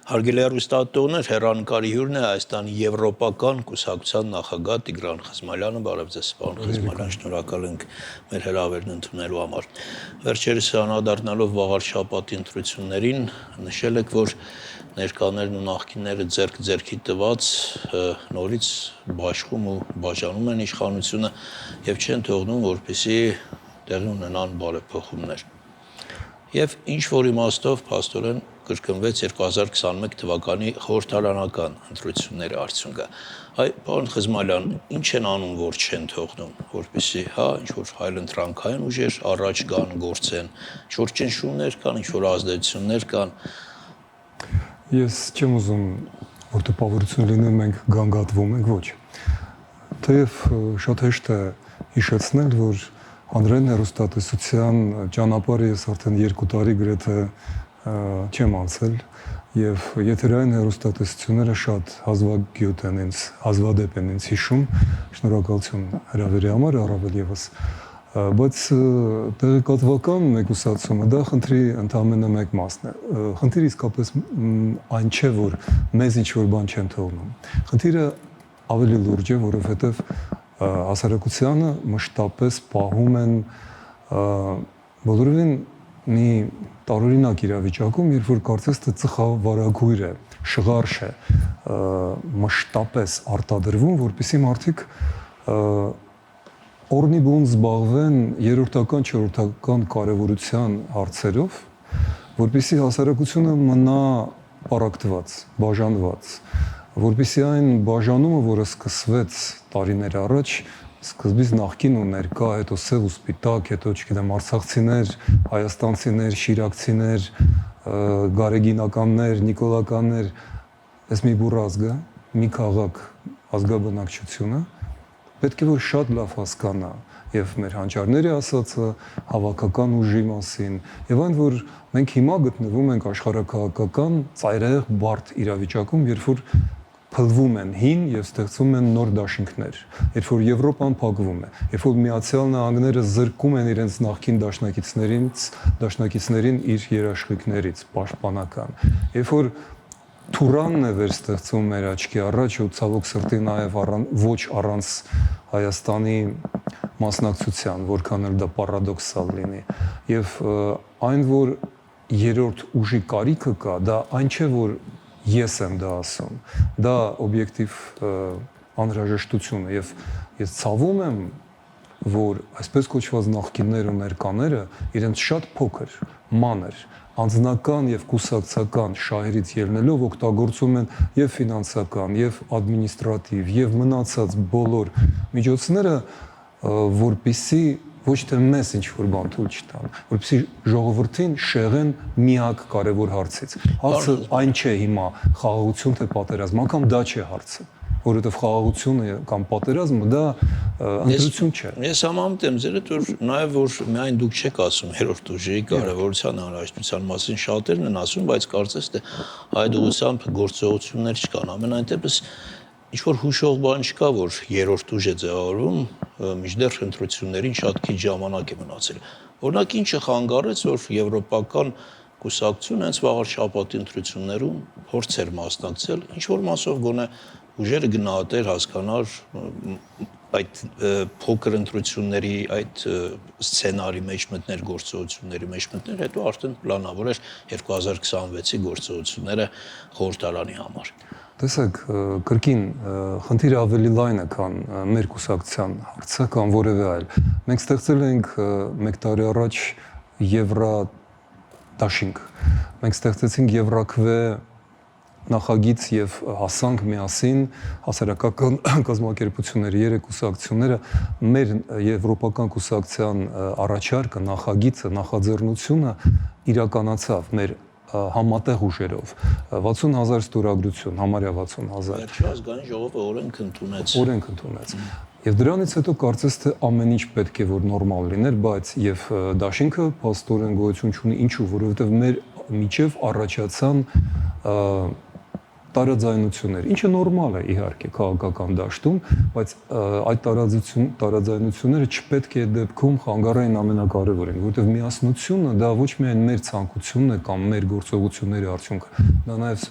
Հարգելի հեռուստատողներ, հեռանկարի հյուրն է Հայաստանի Եվրոպական կուսակցության նախագահ Տիգրան Խզմալյանը, բարև ձեզ, պարոն Խզմալյան, շնորհակալ ենք մեր հրավերն ընդունելու համար։ Վերջերս անդրադառնալով վաղար շաբաթի ընտրություններին, նշել եք, որ ներկաներն ու նախկինները ձեռք-ձեռքի տված նորից բաշխում ու բաժանում են իշխանությունը եւ չեն թողնում, որպեսզի տեղի ունենան բարեփոխումներ։ Եվ ինչ որ իմաստով փաստորեն կրկնվեց 2021 թվականի խորհրդարանական ընտրությունների արդյունքը։ Այ պարոն Խզմալյան, ինչ են անում, որ չեն թողնում, որպեսզի ինչ որ հայլընտրանքային ուժեր առաջ գան, գործեն, ինչ որ ճնշումներ կան, ինչ որ ազդեցություններ կան։ Ես չեմ ուզում, որ տպավորություն լինի, մենք գանգատվում ենք, ոչ։ Թեև շատ հեշտ է հիշեցնել, որ հանրային հեռուստատեսության ճանապարհը ես արդեն 2 տարի գրեթե չեմ անցել եւ եթերային հեռուստատեսությունները շատ հազվադեպ են ինձ հիշում, շնորհակալություն հրավերի համար առավել եւս, բայց տեղեկատվական մեկուսացումը դա խնդրի ընդամենը մեկ մասն է։ Խնդիրը իսկապես այն չէ, որ մեզ ինչ որ բան չեն թողնում։ Խնդիրը ավելի լուրջ է, որովհետեւ հասարակությանը մշտապես պահում են բոլորովին մի տարօրինակ իրավիճակում, երբ որ կարծես թե ծխավարագույր է, շղարշ է, մշտապես արտադրվում, որպեսզի մարդիկ օրնիբուն զբաղվեն երրորդական, չորրորդական կարևորության հարցերով, որպեսզի հասարակությունը մնա պարակտված, բաժանված, որպեսզի այն բաժանումը, որը սկսվեց տարիներ առաջ, սկզբից նախկին ու ներկա, հետո սև ու սպիտակ, հետո չգիտեմ արցախցիներ, հայաստանցիներ, շիրակցիներ, գարեգինականներ, նիկոլականներ, այս մի բուռ ազգը, մի քաղաք ազգաբնակչությունը պետք է որ շատ լավ հասկանա եւ մեր հանճարների ասածը հավաքական ուժի մասին եւ այն որ մենք հիմա գտնվում ենք աշխարհակահաղական ծայրահեղ բարդ իրավիճակում, երբ որ փլվում են հին եւ ստեղծվում են նոր դաշինքներ, երբ որ Եվրոպան փակվում է, երբ որ Միացյալ Նահանգները զրկում են իրենց նախկին դաշնակիցներին իր երաշխիքներից, պաշտպանական, երբ որ Թուրանն է վերստեղծում մեր աչքի առաջ ու ցավոք սրտի նաև ոչ առանց Հայաստանի մասնակցության, որքան էլ դա պարադոքսալ լինի, եւ այն որ երրորդ ուժի կարիքը կա, դա այն չէ որ ես եմ դա ասում, դա օբյեկտիվ անհրաժեշտություն է եւ ես ցավում եմ, որ այսպես կոչված նախկիններ ու ներկաները իրենց շատ փոքր, մանր, անձնական եւ կուսակցական շահերից ելնելով օգտագործում են եւ ֆինանսական, եւ ադմինիստրատիվ, եւ մնացած բոլոր միջոցները, որպեսզի ոչ թե մեզ ինչ որ բան թույլ չտան, որպեսզի ժողովրդին շեղեն միակ կարևոր հարցից։ Հարցը այն չէ հիմա խաղաղություն թե պատերազմ, անգամ դա չէ հարցը, որովհետև խաղաղությունը կամ պատերազմը դա ընտրություն չէ։ Ես համամիտ եմ ձերդ, որ նաև որ միայն դուք չեք ասում երրորդ ուժի կարևորության անհրաժեշտության մասին, շատերն են ասում, բայց կարծես թե այդ ուղղությամբ գործողություններ չկան։ Ամենայն դեպս ինչ որ հուշող բան չկա, որ երրորդ ուժ է ձևավորվում, մինչդեռ ընտրություններին շատ քիչ ժամանակ է մնացել։ Օրինակ ինչը խանգարեց, որ եվրոպական կուսակցությունը հենց վաղար շաբաթի ընտրություններում փորձեր մասնակցել, ինչ որ մասով գոնե ուժերը գնահատեր, հասկանար այդ փոքր ընտրությունների, այդ սցենարի մեջ մտներ, գործողությունների մեջ մտներ, հետո արդեն պլանավոր էր 2026-ի գործողությունները խորհրդարանի համար։ Տեսեք, կրկին խնդիրը ավելի լայն է, քան մեր կուսակցության հարցը կամ որևէ այլ։ Մենք ստեղծել ենք 1 տարի առաջ Եվրադաշինք։ Մենք ստեղծեցինք Եվրաքվե նախագիծ եւ հասանք միասին հասարակական կազմակերպությունների 3 կուսակցությունները մեր եվրոպական կուսակցության առաջարկը, նախագիծը, նախաձեռնությունը իրականացավ մեր համատեղ ուժերով 60,000 ստորագրություն, համարյա 60,000։ Վերջի ազգային ժողովը օրենք ընդունեց։ Եվ դրանից հետո կարծես թե ամեն ինչ պետք է որ նորմալ լիներ, բայց եւ դաշինքը փաստորեն գոյություն չունի, ինչու, որովհետեւ մեր միջև առաջացան տարաձայնություններ, ինչը նորմալ է իհարկե քաղաքական դաշտում, բայց այդ տարաձայնությունները չպետք է դեպքում խանգարեն ամենակարևորին, որովհետև միասնությունը դա ոչ միայն մեր ցանկությունն է կամ մեր գործողությունների արդյունքը, դա նաև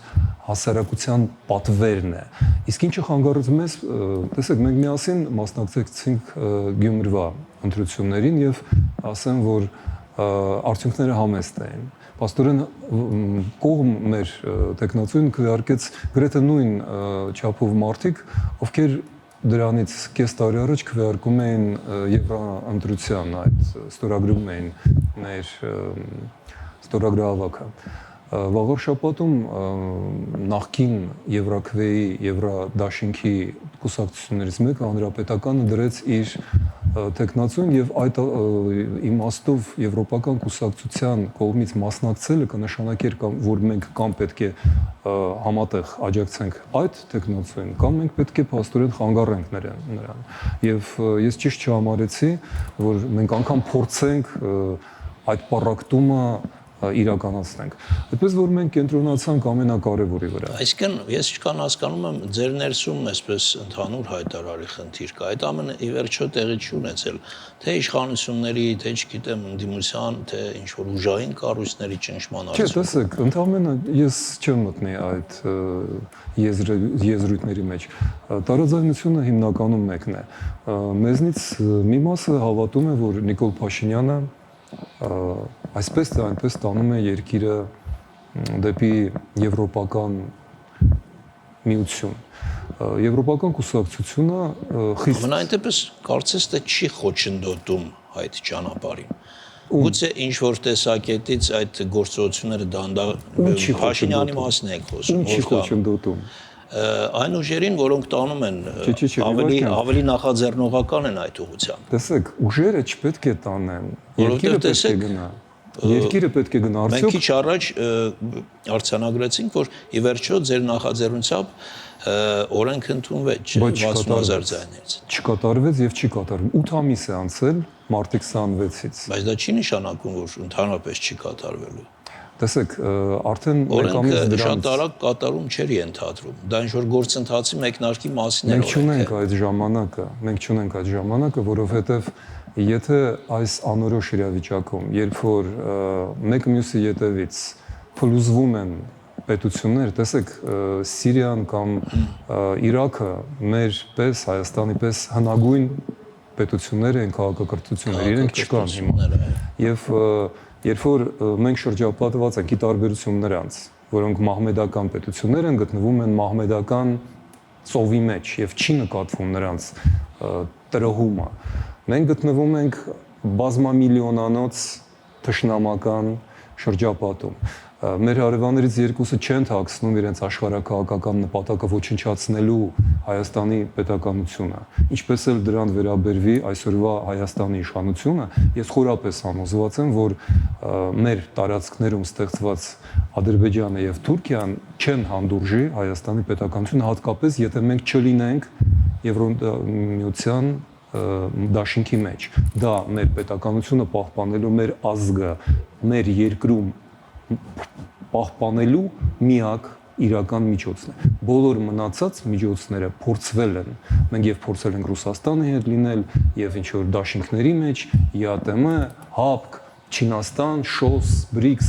հասարակության պատվերն է։ Իսկ ինչը խանգարում է, տեսեք, մենք միասին մասնակցեցինք Գյումրվա ընտրություններին եւ ասեմ, որ արդյունքները համեստ էին։ Պաստորեն կողմ մեր տեխնացուին քվեարկեց գրեթե նույն չափով մարդիկ, ովքեր դրանից կես տարի առաջ քվեարկում էին Եվրաընտրության, այդ ստորագրում էին մեր ստորագրահավաքը։ Վաղուր շաբաթում նախկին Եվրաքվեի, Եվրադաշինքի կուսակցություններից մեկը հանրապետականը դրեց իր տեխնացուն եւ այդ իմաստով եվրոպական կուսակցության կողմից մասնակցելը կնշանակեր, որ մենք կամ պետք է համատեղ աջակցենք այդ տեխնացուն, կամ մենք պետք է փաստորեն խանգարենք նրան։ Եվ ես ճիշտ չհամարեցի, որ մենք անգամ փորձենք այդ պառակտումը իրականացնենք։ Այդպես որ մենք կենտրոնացանք ամենակարևորի վրա։ Այսինքն ես չկան հասկանում եմ ձեր ներսում այսպես ընդհանուր հայտարարի խնդիր կա։ Այդ ամենը ի վերջո տեղի չի ունեցել թե իշխանությունների, թե չգիտեմ ընդդիմության, թե ինչ որ ուժային կառույցների ճնշման արդյունքում։ Չէ, տեսեք, ընդհանրապես ես չեմ մտնի այդ եզրույթների մեջ։ Տարաձայնությունը հիմնականում մեկն է։ Մեզնից մի մասը հավատում է, որ Նիկոլ Փաշինյանը այսպես թե այնպես տանում է երկիրը դեպի եվրոպական միություն։ Եվրոպական կուսակցությունը խիստ Ամենայն դեպս կարծես թե չի խոչընդոտում այդ ճանապարհին։ Գուցե ինչ որ տեսակետից այդ գործողությունները դանդաղ Փաշինյանի մասն է խոսում։ Չի խոչընդոտում։ Այն ուժերին, որոնք տանում են ավելի նախաձեռնողական են այդ ուղղությամբ։ Տեսեք, ուժերը չպետք է տանեն, երկիրը պետք է գնա։ Երկիրը պետք է գնա, արդյոք։ Մենք քիչ առաջ արձանագրեցինք, որ ի վերջո ձեր նախաձեռնությամբ օրենք ընդունվեց 60000 ձայներից։ Չկատարվեց եւ չի կատարվում։ 8 ամիս է անցել մարտի 26-ից։ Բայց դա չի նշանակում, որ ընդհանրապես չի կատարվելու։ Տեսեք, արդեն մեկ ամիս դրանից շատ արագ կատարում չէր ենթադրում։ Դա ինչ որ գործընթացի մեկնարկի մասին է։ Մենք չունենք այդ ժամանակը, որովհետև եթե այս անորոշ իրավիճակում, երբ որ մեկ մյուսի ետևից փլուզվում են պետություններ, տեսեք, Սիրիան կամ Իրաքը մեր պես, Հայաստանի պես հնագույն պետություններ են, քաղաքակրթություններ, իրենք չկան հիմա։ Եվ երբ որ մենք շրջապատված ենք ի տարբերություն նրանց, որոնք մահմեդական պետություններ են, գտնվում են մահմեդական ծովի մեջ եւ չի նկատվում նրանց տրոհումը։ Մենք գտնվում ենք բազմամիլիոնանոց թշնամական շրջապատում։ Մեր հարևաններից երկուսը չեն թաքցնում իրենց աշխարհակաղակական նպատակը ոչնչացնելու Հայաստանի պետականությունը։ Ինչպես էլ դրան վերաբերվի այսօրվա Հայաստանի իշխանությունը, ես խորապես համոզված եմ, որ մեր տարածքներում ստեղծված Ադրբեջանը եւ Թուրքիան չեն հանդուրժի Հայաստանի պետականությունը, հատկապես եթե մենք չլինենք Եվրոմիության դաշինքի մեջ։ Դա մեր պետականությունը պահպանելու, մեր ազգը, մեր երկրում պահպանելու միակ իրական միջոցն է։ Բոլոր մնացած միջոցները փորձվել են։ Մենք եւ փորձել ենք Ռուսաստանի հետ լինել, եւ ինչ որ դաշինքների մեջ, ԵԱՏՄ, ՀԱՊԿ, Չինաստան, ՇՈՍ, BRICS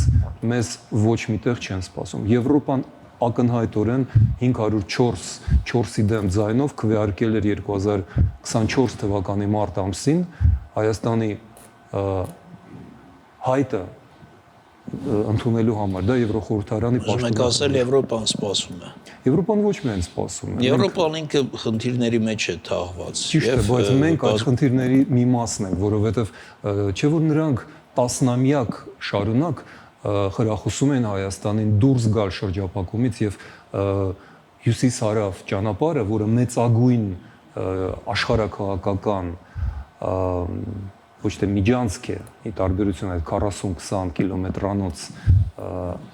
մեզ ոչ միտեղ չեն սպասում։ Եվրոպան ակնհայտորեն 504-ի դեմ ձայնով քվեարկել էր 2024 թվականի մարտ ամսին Հայաստանի հայտը ընդունելու համար, դա Եվրոխորհրդարանի պաշտոնը։ Մենք ասել Եվրոպան սպասում է։ Եվրոպան ոչ միայն սպասում է։ Եվրոպան ինքը խնդիրների մեջ է թաղված։ Ճիշտ է, բայց մենք այդ խնդիրների մի մասն ենք, որովհետև չէ որ նրանք տասնամյակ շարունակ խրախուսում են Հայաստանին դուրս գալ շրջափակումից եւ հյուսիս-հարավ ճանապարհը, որը մեծագույն աշխարհակաղակական ոչ թե միջանցք է, ի տարբերություն այդ 40-20 կիլոմետրանոց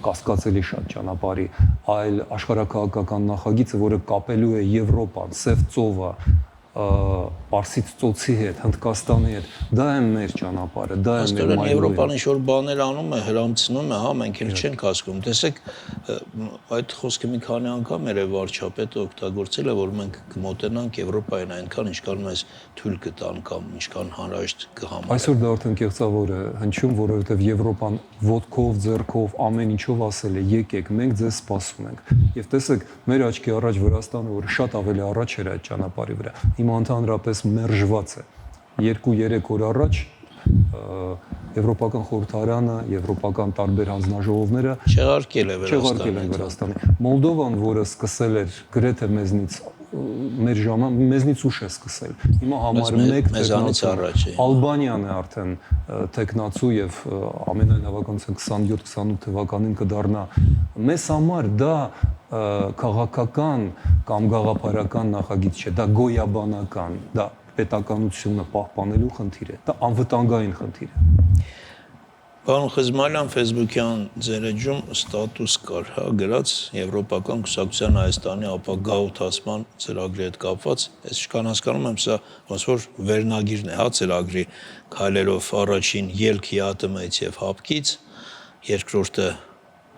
կասկածելի շատ ճանապարհի, այլ աշխարհակաղակական նախագիծը, որը կապելու է Եվրոպան, Սև ծովը Պարսից ծոցի հետ, Հնդկաստանի հետ, դա է մեր ճանապարհը, դա է մեր մայրուղին։ Եվրոպան ինչ-որ բաներ անում է, հրամցնում է, հա, մենք էլ չենք հասկանում։ Տեսեք, այդ խոսքը մի քանի անգամ վարչապետը օգտագործել է, որ մենք կմոտենանք Եվրոպային այնքան, ինչքան մեզ թույլ կտան կամ ինչքան հանրաշտ կհամարեն։ Այսօր դա արդեն կեղծավոր է հնչում, որովհետև Եվրոպան ոտքով, ձեռքով, ամեն ինչով ասել է՝ եկեք, մենք ձեզ սպասում ենք։ Եվ տեսեք, մեր աչքի առաջ Վրաստանը, որ շատ ավելի առաջ էր այդ ճանապարհի վրա, հիմա ընդհանրապես մերժված է։ 2-3 օր առաջ Եվրոպական խորհրդարանը, եվրոպական տարբեր հանձնաժողովները չեղարկել է Վրաստանը։ Մոլդովան, որը սկսել էր գրեթե մեզնից ուշ է սկսել։ Հիմա համար 1 թեկնածու, Ալբանիան է արդեն թեկնածու եւ ամենայն հավանականությամբ 27-28 թվականին կդառնա։ Մեզ համար դա քաղաքական կամ գաղափարական նախագիծ չէ, դա գոյաբանական, դա պետականությունը պահպանելու խնդիր է, դա անվտանգային խնդիր է։ Պարոն Խզմալյան Facebook-յան ձեր էջում ստատուս կար, հա, գրած Եվրոպական կուսակցության Հայաստանի ապագա ութացման ծրագրի հետ կապված, ես չկան հասկանում եմ, սա ոնց որ վերնագիրն է, հա, ծրագրի քայլերով առաջին ելք ՀԱՏՄ-ից եւ ՀԱՊԿ-ից, երկրորդը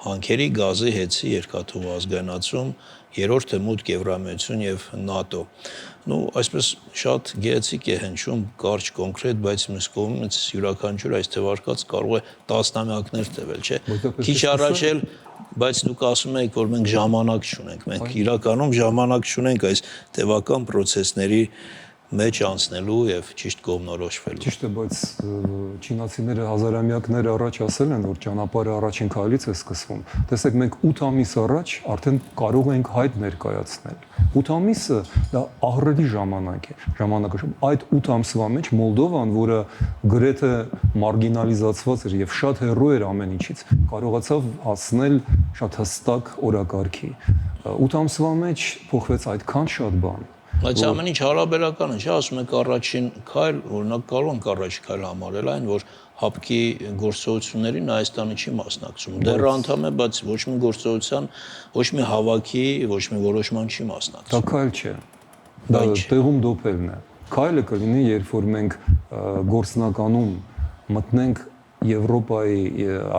հանքերի, գազի, հեցի, երկաթուղու ազգայնացում, երրորդը մուտք Եվրամիություն եւ ՆԱՏՕ։ Այսպես շատ գեղեցիկ է հնչում, կարճ, կոնկրետ, բայց մյուս կողմից յուրաքանչյուր այս թվարկած կարող է տասնամյակներ տևել, չէ։ Քիչ առաջ էլ, բայց դուք ասում եք, որ մենք ժամանակ չունենք, մենք իրականում ժամանակ չունենք այս տևական process-ների մեջ անցնելու եւ ճիշտ կողմնորոշվելու։ Ճիշտ է, բայց չինացիները հազարամյակներ առաջ ասել են, որ ճանապարհը առաջին քայլից է սկսվում։ Տեսեք, մենք 8 ամիս առաջ արդեն կարող ենք հայտ ներկայացնել։ 8 ամիսը դա ահռելի ժամանակ է։ Այդ 8 ամսվա մեջ Մոլդովան, որը գրեթե մարգինալիզացված էր եւ շատ հեռու էր ամեն ինչից, կարողացավ հասնել շատ հստակ օրակարգի։ 8 ամսվա մեջ փոխվեց այդքան շատ բան։ Բայց ամեն ինչ հարաբերական է, չէ՞, ասում եք առաջին քայլ, օրինակ կարող ենք առաջին քայլ համարել այն, որ ՀԱՊԿ-ի գործողություններին Հայաստանը չի մասնակցում։ Դեռ անդամ է, բայց ոչ մի գործողության, ոչ մի հավաքի, ոչ մի որոշման չի մասնակցում։ Դա քայլ չէ։ Դա տեղում դոփելն է։ Քայլը կլինի, երբ որ մենք գործնականում մտնենք Եվրոպայի,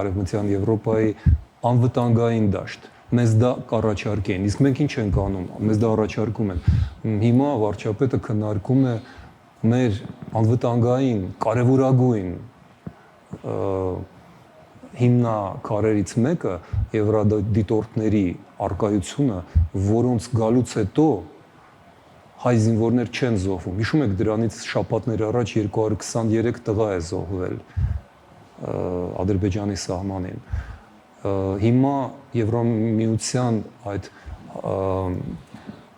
Արևմտյան Եվրոպայի անվտանգային դաշտ։ Մեզ դա կառաջարկեն, իսկ մենք ինչ ենք անում, մեզ դա առաջարկում են։ Հիմա վարչապետը քննարկում է մեր անվտանգային, կարևորագույն հիմնակարերից մեկը եվրադիտորդների արկայությունը, որոնց գալուց հետո հայ զինվորներ չեն զոհվում։ Հիշում եք, դրանից շաբաթներ առաջ 223 տղա է զոհվել Ադրբեջանի սահմանին։ Հիմա Եվրամիության այդ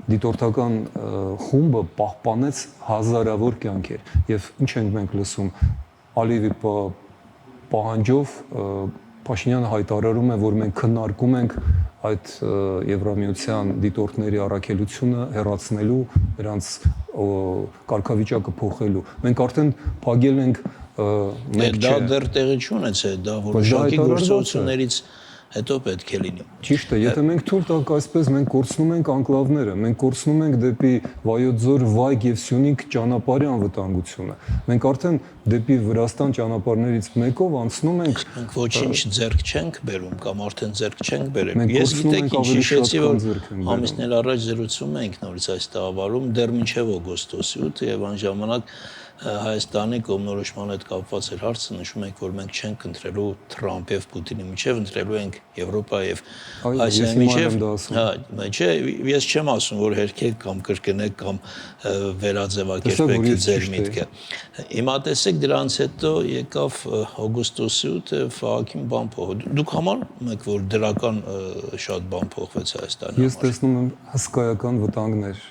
դիտորդական խումբը պահպանեց հազարավոր կյանքեր եւ ինչ ենք մենք լսում Ալիևի պահանջով Փաշինյանը հայտարարում է, որ մենք քննարկում ենք այդ Եվրամիության դիտորդների առաքելությունը հեռացնելու, նրանց կարգավիճակը փոխելու։ Մենք արդեն փակել ենք դա դեռ տեղի չունեցել, դա որոշակի գործողություններից հետո պետք է լինի։ Ճիշտ է, եթե մենք թույլ տանք այսպես, մենք կորցնում ենք անկլավները, մենք կորցնում ենք դեպի Վայոց ձոր, Վայք եւ Սյունիք ճանապարհի անվտանգությունը։ Մենք արդեն դեպի Վրաստան ճանապարհներից մեկով անցնում ենք։ Մենք ոչինչ ձեռք չենք բերում կամ արդեն ձեռք չենք բերել։ Ես գիտեք ինչ հիշեցի, որ ամիսներ առաջ զրուցում ենք նորից այս տաղավարում դեռ մինչև օգոստոսի 8-ը եւ այն ժամանակ Հայաստանի կողմնորոշման հետ կապված էր հարցը, նշում եք, որ մենք չենք ընտրելու Թրամփ եւ Պուտինի միջև, ընտրելու ենք Եվրոպա եւ Ասիայի միջև։ Հա, չէ, ես չեմ ասում, որ հերքեք կամ կրկնեք կամ վերաձևակերպեք ձեր միտքը։ Հիմա տեսեք, դրանից հետո եկավ օգոստոսի 8-ը Ֆահակին բան փոխ։ Դուք համարում եք, որ դրական շատ բան փոխվեց Հայաստանի համար։ Ես տեսնում եմ հսկայական վտանգներ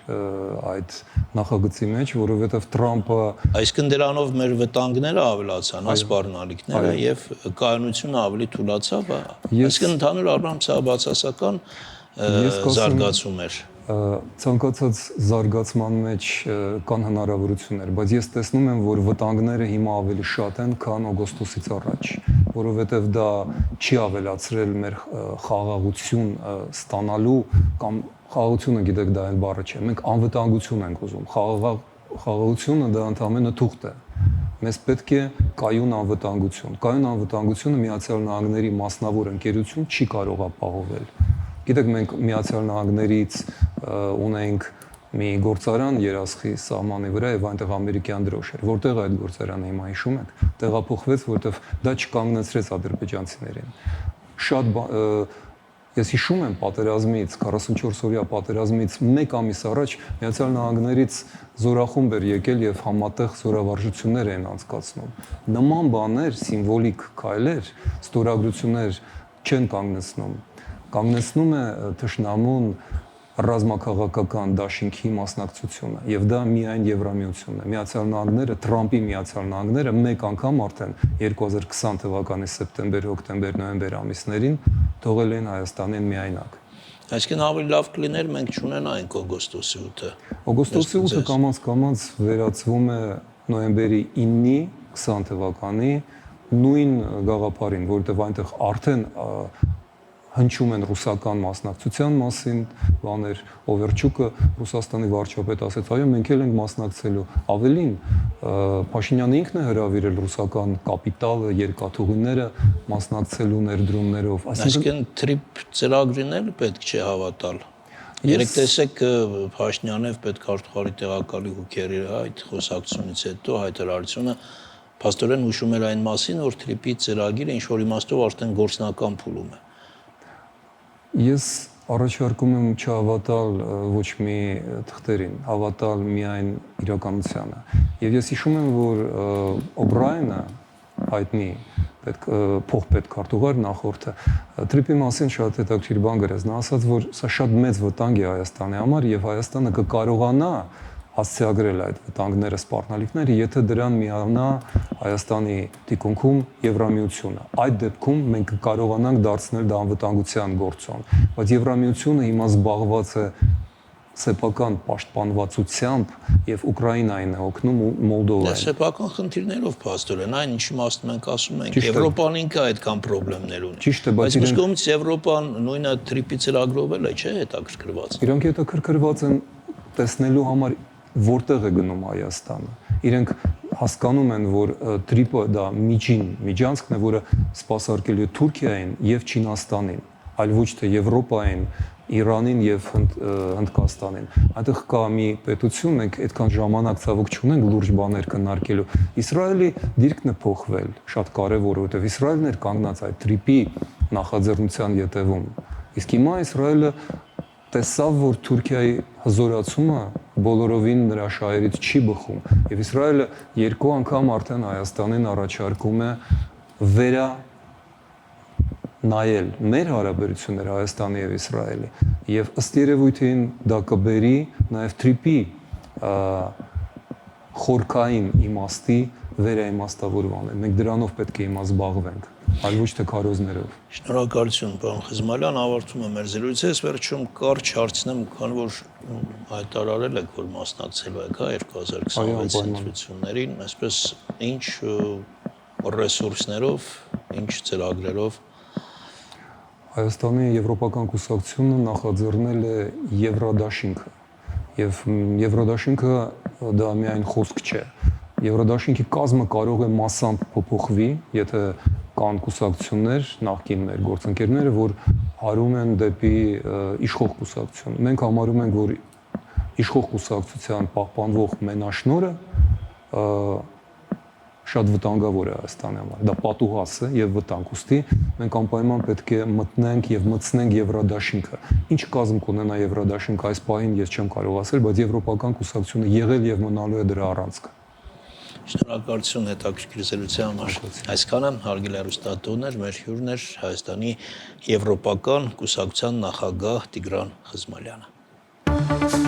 այդ նախագծի մեջ, որովհետեւ Թրամփը Այսինքն դրանով մեր վտանգները ավելացան, սպառնալիքները եւ կայունությունը ավելի թուլացավ, այսինքն ընդհանուր առմամբ սա բացասական զարգացում էր։ Ցանկացած զարգացման մեջ կան հնարավորություններ, բայց ես տեսնում եմ, որ վտանգները հիմա ավելի շատ են, քան օգոստոսից առաջ, որովհետև դա չի ավելացրել մեր խաղաղություն ստանալու կամ խաղաղությունը, գիտեք, դա այն բառը չէ, մենք անվտանգություն ենք ուզում, խաղաղությունը դա ընդհանրապես թուղթ է։ Մեզ պետք է կայուն անվտանգություն։ Կայուն անվտանգությունը Միացյալ Նահանգների մասնավոր ընկերություն չի կարող ապահովել։ Գիտեք, մենք Միացյալ Նահանգներից ունենք մի գործարան Երասխի սահմանի վրա եւ այնտեղ ամերիկյան դրոշ էր։ Որտեղ այդ գործարանը հիմա հիշում եք, տեղափոխվեց, որտեղ դա չկանգնեցրեց ադրբեջանցիներին։ Շատ Ես հիշում եմ պատերազմից 44-օրյա պատերազմից 1 ամիս առաջ Միացյալ Նահանգներից զորախումբ էր եկել եւ համատեղ զորավարժություններ են անցկացնում։ Նման բաներ, սիմվոլիկ քայլեր, ստորագրություններ չեն կանգնեցնում։ Կանգնեցնում է թշնամուն ռազմաքաղաքական դաշինքի մասնակցությունը եւ դա միայն Եվրամիությունն է։ Միացյալ Նահանգները, Թրամփի Միացյալ Նահանգները մեկ անգամ արդեն 2020 թվականի սեպտեմբեր, հոկտեմբեր, նոյեմբեր ամիսներին թողել են Հայաստանին միայնակ։ Այսինքն ավելի լավ կլիներ մենք չունենայինք օգոստոսի 8-ը։ Օգոստոսի 8-ը կամաց վերածվում է նոյեմբերի 9-ի 20 թվականի նույն գաղափարին, որովհետեւ այնտեղ արդեն հնչում են ռուսական մասնակցության մասին բաներ, Օվերչուկը Ռուսաստանի վարչապետ ասեց, այո, մենք էլ ենք մասնակցելու։ Ավելին, Փաշինյանը ինքն է հրավիրել ռուսական կապիտալը, երկաթուղիները մասնակցելու ներդրումներով։ Այսինքն թրիփ ծրագրին էլ պետք չէ հավատալ։ Երեք տեսեք Փաշինյանով պետքարտուղարի տեղակալի հուքերի այդ խոսակցությունից հետո հայտարարությունը փաստորեն հուշում էր այն մասին, որ թրիփի ծրագիրը ինչ որ իմաստով արդեն գործնական փուլում է։ Ես առաջարկում եմ չհավատալ ոչ մի թղթերին, հավատալ միայն իրականությանը։ Եվ ես հիշում եմ, որ Օբրայենը հայտնի փոխպետքարտուղար նախորդը թրիփի մասին շատ հետաքրքիր բան գրեց։ Նա ասաց, որ սա շատ մեծ վտանգ է Հայաստանի համար եւ Հայաստանը կկարողանա հասցեագրել այդ վտանգները, սպառնալիքները, եթե դրան միանա Հայաստանի թիկունքում Եվրամիությունը։ Այդ դեպքում մենք կկարողանանք դարձնել դա անվտանգության գործոն, բայց Եվրամիությունը հիմա զբաղված է սեփական պաշտպանվածությամբ եւ Ուկրաինային է օգնում ու Մոլդովային։ Սեփական խնդիրներով փաստորեն, այն ինչ իմաստով մենք ասում ենք, Եվրոպան ինքը այդքան խնդիրներ ունի։ Ճիշտ է, բայց մյուս կողմից Եվրոպան նույնը թրիփի ծրագրով է, չէ՞, հետաքրքրված։ Իրանք հետաքրքրված են տեսնելու համար որտեղ է գնում Հայաստանը։ Իրենք հասկանում են, որ թրիփը դա միջանցքն է, որը սպասարկելու է Թուրքիային եւ Չինաստանին, այլ ոչ թե Եվրոպային, Իրանին եւ Հնդկաստանին։ Այնտեղ կա մի պետություն, մենք այդքան ժամանակ ցավոք չունենք լուրջ բաներ քննարկելու։ Իսրայելի դիրքն է փոխվել, շատ կարեւոր, որովհետեւ Իսրայելն էր կանգնած այդ թրիփի նախաձեռնության ետևում։ Իսկ հիմա Իսրայելը տեսավ, որ Թուրքիայի հզորացումը բոլորովին նրա շահերից չի բխում եւ Իսրայելը երկու անգամ արդեն Հայաստանին առաջարկում է նայել մեր հարաբերությունները Հայաստանի եւ Իսրայելի եւ ըստ երևույթին դա կբերի նաեւ թրիփի խորքային իմաստի վերաիմաստավորման։ Մենք դրանով պետք է հիմա զբաղվենք, այլ ոչ թե քարոզներով։ Շնորհակալություն, պարոն Խզմալյան, ավարտում եմ մեր զրույցը, վերջում կարճ հարցնեմ, քանի որ հայտարարել եք, որ մասնակցելու եք 2026 ընտրություններին, այսպես ինչ ռեսուրսներով, ինչ ծրագրերով։ Հայաստանի եվրոպական կուսակցությունը նախաձեռնել է Եվրադաշինքը եւ Եվրադաշինքը դա միայն խոսք չէ։ Եվրադաշինքի կազմը կարող է մասամբ փոփոխվի, եթե կան կուսակցություններ, նախկիններ, գործընկերները, որ հարում են դեպի իշխող կուսակցություն։ Մենք համարում ենք, որ իշխող կուսակցության պահպանվող մենաշնորհը շատ վտանգավոր է Հայաստանի համար։ Դա պատուհաս է եւ վտանգ։ Ուստի մենք անպայման պետք է մտնենք եւ մտցնենք Եվրադաշինքը։ Ինչ կազմ կունենա Եվրադաշինքը այս պահին ես չեմ կարող ասել, բայց եվրոպական կուսակցությունը եղել եւ մնալու է դրա առանցքը։ Շնորհակալություն հետաքրքիր զրույցի համար։ Այսքանը հարգելի հեռուստատուներ, մեր հյուրն էր Հայաստանի Եվրոպական կուսակցության նախագահ Տիգրան Խզմալյանը։